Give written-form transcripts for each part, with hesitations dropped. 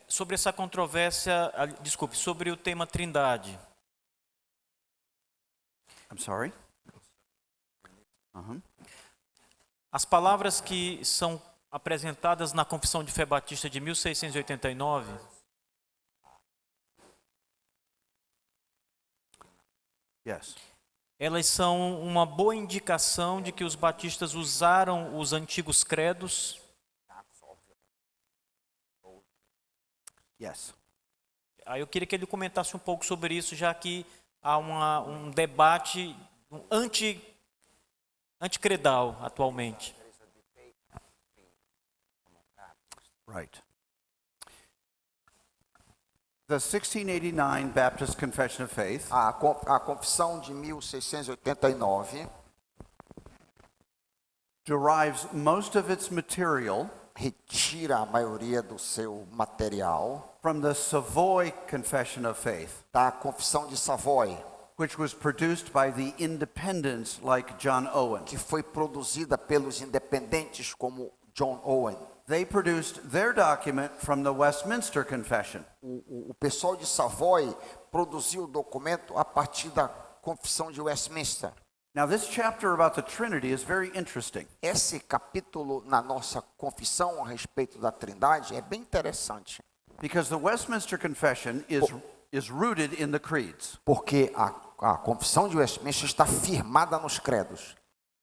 Sobre essa controvérsia, sobre o tema Trindade. I'm sorry? As palavras que são apresentadas na Confissão de Fé Batista de 1689, Yes. elas são uma boa indicação de que os batistas usaram os antigos credos. Yes. Aí eu queria que ele comentasse um pouco sobre isso, já que há um debate anticredal atualmente. Right. The 1689 Baptist Confession of Faith A confissão de 1689 derives most of its material retira a maioria do seu material from the Savoy Confession of Faith, da confissão de Savoy, which was produced by the independents like John Owen. que foi produzida pelos independentes como John Owen. They produced their document from the Westminster Confession. O pessoal de Savoy produziu o documento a partir da confissão de Westminster. Now, this chapter about the Trinity is very interesting Esse capítulo na nossa confissão a respeito da Trindade é bem interessante, because the Westminster Confession is rooted in the creeds. porque a confissão de Westminster está firmada nos credos.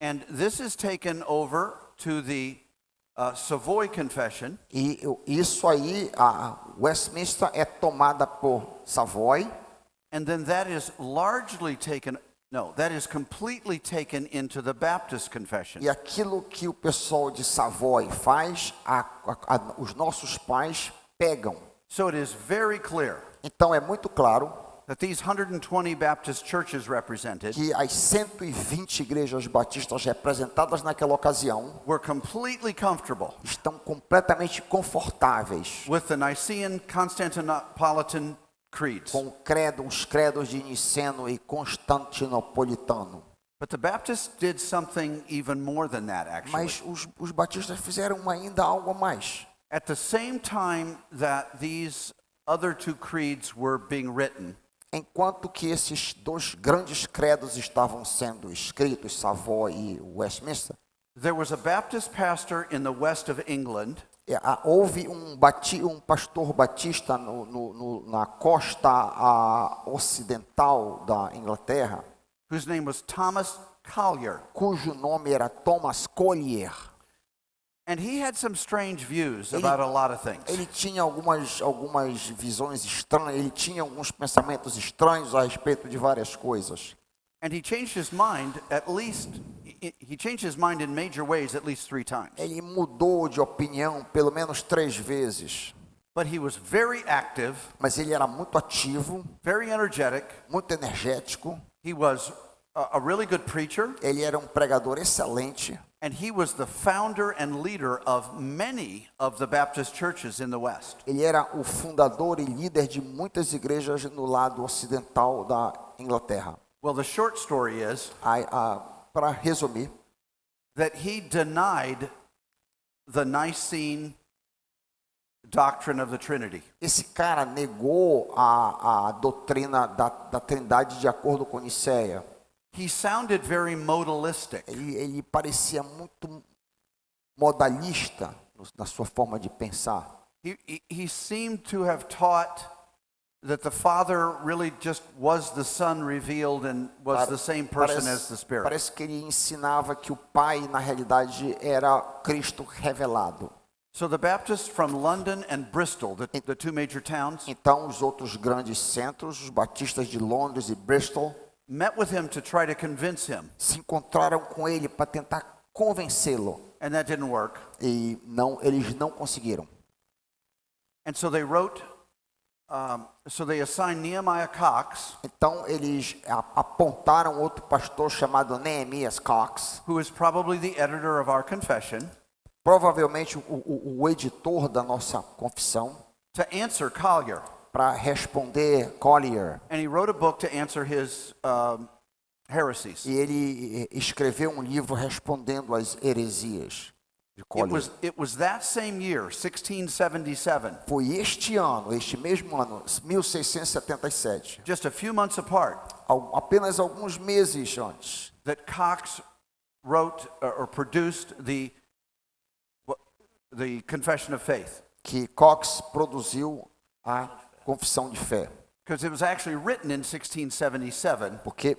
And this is taken over to the Savoy Confession, E isso aí, a Westminster é tomada por Savoy, and then that is completely taken into the Baptist Confession. e aquilo que o pessoal de Savoy faz, os nossos pais pegam. So it is very clear Então é muito claro that these 120 Baptist churches represented que as 120 igrejas batistas representadas naquela ocasião were completely comfortable estão completamente confortáveis with the Nicene Constantinopolitan creeds. com os credos de Niceno e Constantinopolitano. But the Baptists did something even more than that, actually. Mas os batistas fizeram ainda algo a mais. At the same time that these other two creeds were being written, Enquanto que esses dois grandes credos estavam sendo escritos, Savoy e Westminster, there was a Baptist pastor in the west of England houve um pastor batista na costa ocidental da Inglaterra, whose name was Thomas Collier. cujo nome era Thomas Collier. And he had some strange views about a lot of things. Ele tinha algumas visões estranhas, ele tinha alguns pensamentos estranhos a respeito de várias coisas. And he changed his mind in major ways at least 3 times. Ele mudou de opinião pelo menos 3 vezes. But he was very active, Mas ele era muito ativo, very energetic. muito energético. He was a really good preacher, Ele era um pregador excelente. and he was the founder and leader of many of the Baptist churches in the West. Ele era o fundador e líder de muitas igrejas no lado ocidental da Inglaterra. Well, the short story is Para resumir, that he denied the Nicene doctrine of the Trinity. esse cara negou a doutrina da Trindade de acordo com Nicéia. He sounded very modalistic. Ele parecia muito modalista na sua forma de pensar. He seemed to have taught that the Father really just was the Son revealed and was the same person as the Spirit. Parece que ele ensinava que o Pai, na realidade, era Cristo revelado. So the Baptists from London and Bristol, the two major towns, Então, os outros grandes centros, os batistas de Londres e Bristol, met with him to try to convince him, se encontraram com ele para tentar convencê-lo. and that didn't work. E eles não conseguiram. And so they assigned Nehemiah Cox, Então, eles apontaram outro pastor chamado Nehemias Cox, who is probably the editor of our confession, provavelmente o editor da nossa confissão, to answer Collier. para responder Collier. And he wrote a book to answer his heresies. E ele escreveu um livro respondendo às heresias. It was that same year, 1677, Foi este ano, este mesmo ano, 1677, just a few months apart, apenas alguns meses antes, that Cox wrote or produced the Confession of Faith. que Cox produziu a Confissão de Fé. Because it was actually written in 1677, Porque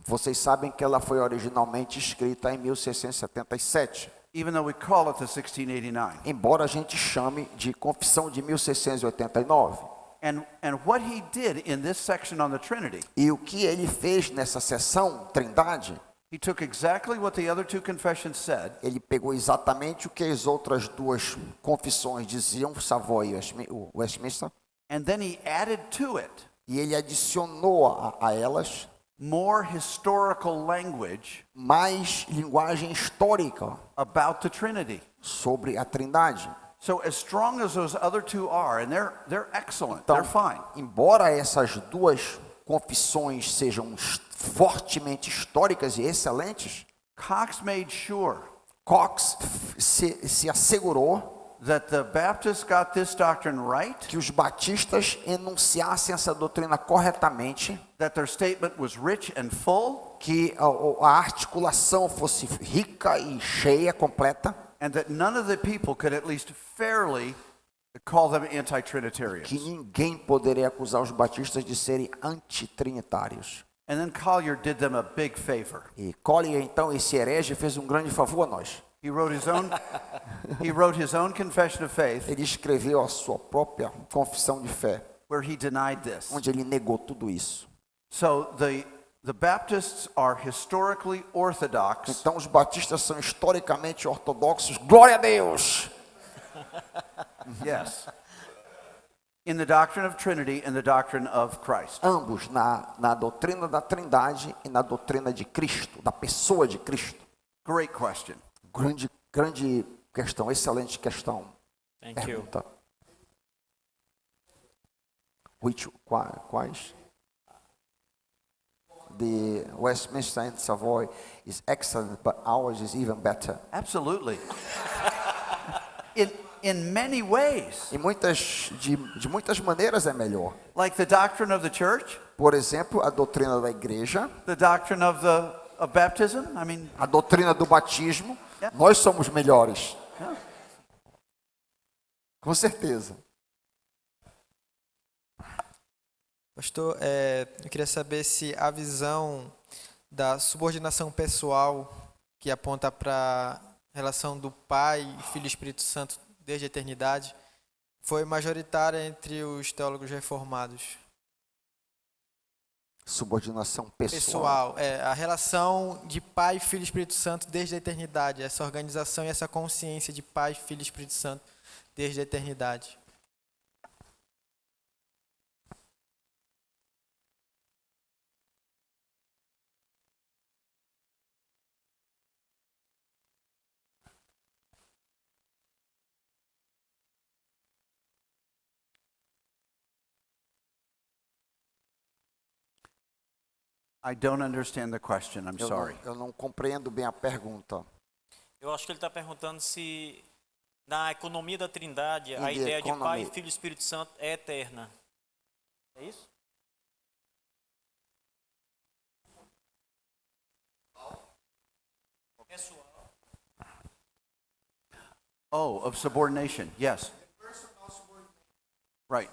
vocês sabem que ela foi originalmente escrita em 1677. even though we call it the 1689. Embora a gente chame de Confissão de 1689. And what he did in this section on the Trinity, E o que ele fez nessa seção Trindade, he took exactly what the other two confessions said, ele pegou exatamente o que as outras duas confissões diziam, Savoy e Westminster, and then he added to it e ele adicionou a elas more historical language mais linguagem histórica about the Trinity. sobre a Trindade. So as strong as those other two are, and they're excellent, Então, they're fine. embora essas duas confissões sejam fortemente históricas e excelentes, Cox made sure Cox se assegurou that the Baptists got this doctrine right, que os batistas enunciassem essa doutrina corretamente, that their statement was rich and full, que a articulação fosse rica e cheia, completa, and that none of the people could at least fairly call them que anti-Trinitarians. ninguém poderia acusar os batistas de serem antitrinitários. And then Collier did them a big favor. E Collier, então, esse herege, fez um grande favor a nós. He wrote his own confession of faith, Ele escreveu a sua própria confissão de fé, where he denied this. onde ele negou tudo isso. So the Baptists are historically orthodox, Então, os batistas são historicamente ortodoxos. Glória a Deus! yes, in the doctrine of Trinity and the doctrine of Christ. Ambos na doutrina da Trindade e na doutrina de Cristo, da pessoa de Cristo. Great question. Grande questão, excelente questão. Thank you. Pergunta. Quais? The Westminster and Savoy is excellent, but ours is even better. Absolutely. In many ways, De muitas maneiras é melhor. like the doctrine of the church, Por exemplo, a doutrina da igreja, the doctrine of baptism. I mean, a doutrina do batismo, Yeah. nós somos melhores. yeah. Com certeza. Pastor, eu queria saber se a visão da subordinação pessoal que aponta para a relação do Pai, Filho e Espírito Santo desde a eternidade foi majoritária entre os teólogos reformados. Subordinação pessoal. A relação de Pai, Filho e Espírito Santo desde a eternidade, essa organização e essa consciência de Pai, Filho e Espírito Santo desde a eternidade. I don't understand the question. I'm sorry. Eu não compreendo bem a pergunta. Eu acho que ele está perguntando se na economia da Trindade a the ideia de Pai, economy. Filho e Espírito Santo é eterna. É isso? Oh, of subordination. Yes. Right.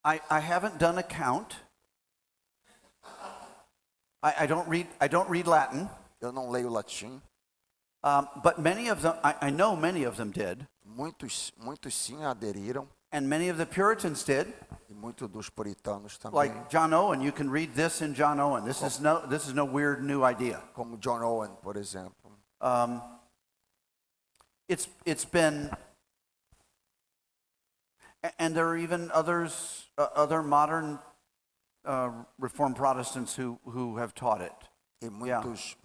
I haven't done a count. I don't read Latin, Eu não leio latim. but many of them, I know many of them did, Muitos sim aderiram, and many of the Puritans did. e muitos dos puritanos também, Like John Owen, you can read this in John Owen. This is no weird new idea. como John Owen, por exemplo. It's been, and there are even others, other modern Reformed Protestants who have taught it. E muitos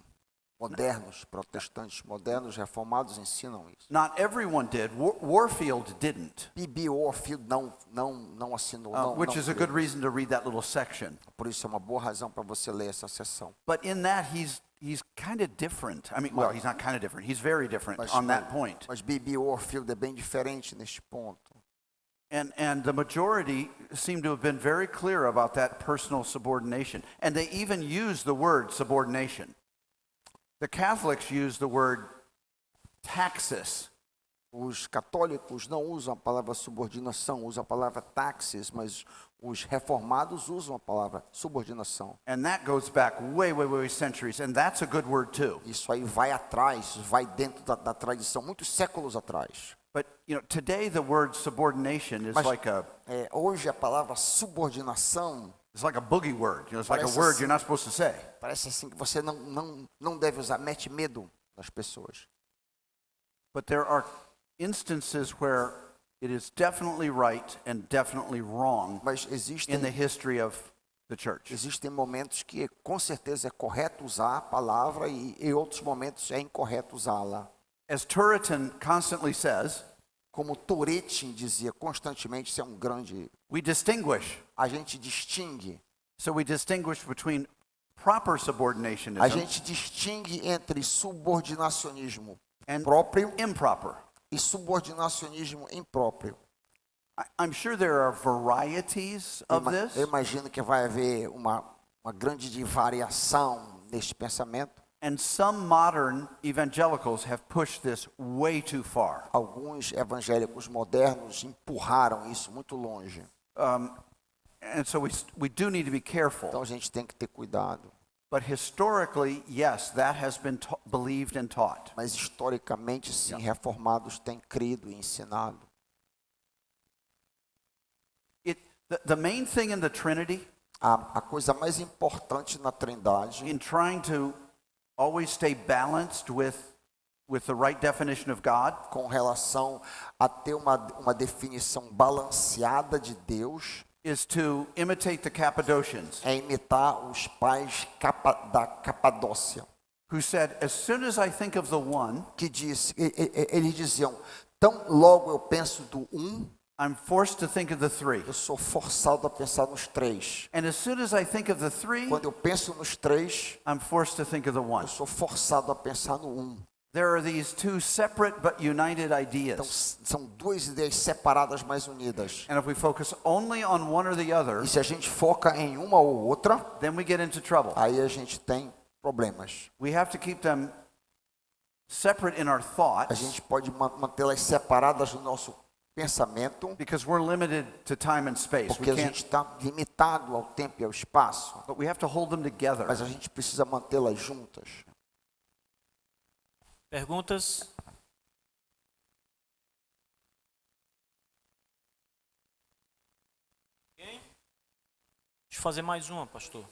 modernos, protestantes modernos, reformados ensinam isso. Not everyone did. Warfield didn't, B.B. Warfield não assinou, which não is a creu. good reason to read that little section. Por isso é uma boa razão para você ler essa seção. But in that, he's kind of different. I mean, well, he's not kind of different. He's very different on that point. Mas B.B. Warfield é bem diferente neste ponto. And the majority seem to have been very clear about that personal subordination. And they even use the word subordination. The Catholics use the word taxis. Os católicos não usam a palavra subordinação, usam a palavra taxis, mas os reformados usam a palavra subordinação. And that goes back way centuries. And that's a good word too. Isso aí vai atrás, vai dentro da tradição, muitos séculos atrás. But today the word subordination is Mas, like a hoje a palavra subordinação it's like a boogie word. It's like a Parece word assim. you're not supposed to say. parece assim que você não deve usar, mete medo nas pessoas. But there are instances where it is definitely right and definitely wrong Mas in the history of the church. existem momentos que com certeza é correto usar a palavra e em outros momentos é incorreto usá-la. As Turretin constantly says, Como Turretin dizia constantemente, isso é um grande... we distinguish. A gente distingue. So we distinguish between proper A subordinationism gente distingue entre subordinacionismo and próprio improper. e subordinacionismo impróprio. I'm sure there are varieties of this, Eu imagino que vai haver uma grande variação neste pensamento. and some modern evangelicals have pushed this way too far. Alguns evangélicos modernos empurraram isso muito longe. And so we do need to be careful. Então a gente tem que ter cuidado. But historically, yes, that has been believed and taught. Mas historicamente, sim, reformados têm crido e ensinado. The main thing in the Trinity, A coisa mais importante na Trindade, in trying to always stay balanced with the right definition of God, com relação a ter uma definição balanceada de Deus, is to imitate the Cappadocians, é imitar os pais da Capadócia, who said, as soon as I think of the one, que eles diziam, tão logo eu penso do I'm forced to think of the three. eu sou forçado a pensar nos três. And as soon as I think of the three, Quando eu penso nos três, I'm forced to think of the one. eu sou forçado a pensar no There are these two separate but united Então, ideas. são duas ideias separadas, mas unidas. And if we focus only on one or the other, E se a gente foca em uma ou outra, then we get into trouble. aí a gente tem problemas. We have to keep them separate in our A thoughts gente pode mantê-las separadas no nosso pensamento, because we're limited to time and space. porque We a gente can't, está limitado ao tempo e ao espaço. but we have to hold them together. Mas a gente precisa mantê-las juntas. Perguntas? Deixa eu fazer mais uma, pastor.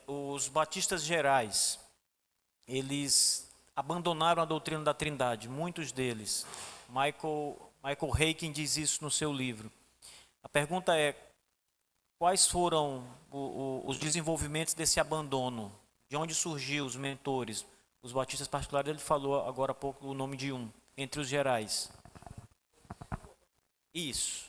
Os batistas gerais, eles abandonaram a doutrina da Trindade, muitos deles. Michael Haykin diz isso no seu livro. A pergunta é, quais foram os desenvolvimentos desse abandono? De onde surgiu os mentores? Os batistas particulares, ele falou agora há pouco o nome de um, entre os gerais. Isso.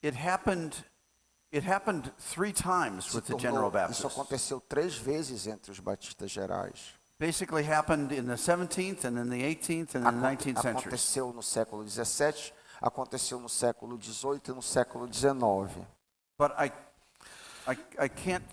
It happened 3 times with the General Isso Baptists. aconteceu 3 vezes entre os batistas gerais. Basically happened in the 17th and in the 18th and in the 19th centuries. Aconteceu no século XVII, aconteceu no século XVIII e no século XIX. But I can't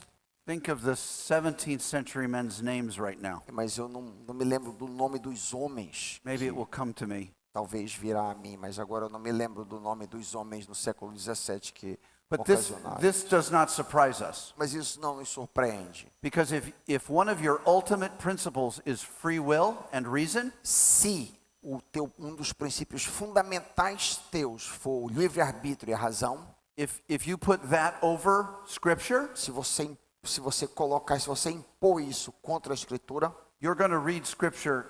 think of the 17th century men's names right now. Mas eu não me lembro do nome dos homens. Maybe it will come to me. Talvez virá a mim, mas agora eu não me lembro do nome dos homens no século XVII que But ocasionaram. this does not surprise us. Mas isso não nos surpreende. Because if one of your ultimate principles is free will and reason, Se um dos princípios fundamentais teus for o livre-arbítrio e a razão, if you put that over Scripture, se você colocar, se você impor isso contra a Escritura, you're going to read Scripture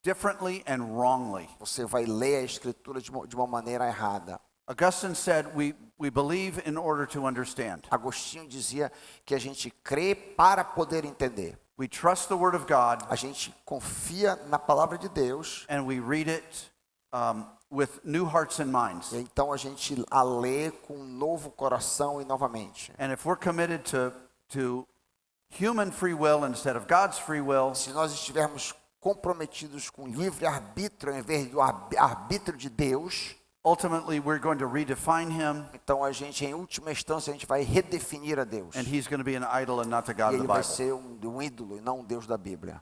differently and wrongly. você vai ler a Escritura de uma maneira errada. Augustine said, we believe in order to understand. Agostinho dizia que a gente crê para poder entender. We trust the Word of God, A gente confia na palavra de Deus, and we read it with new hearts and minds. e então a gente a lê com um novo coração e novamente. And if we're committed to human free will instead of God's free will, Se nós estivermos comprometidos com livre-arbítrio ao invés do arbítrio de Deus, ultimately we're going to redefine Him, então a gente, em última instância, a gente vai redefinir a Deus. and He's going to be an idol and not the E God of ele the vai Bible. ser um ídolo e não um Deus da Bíblia.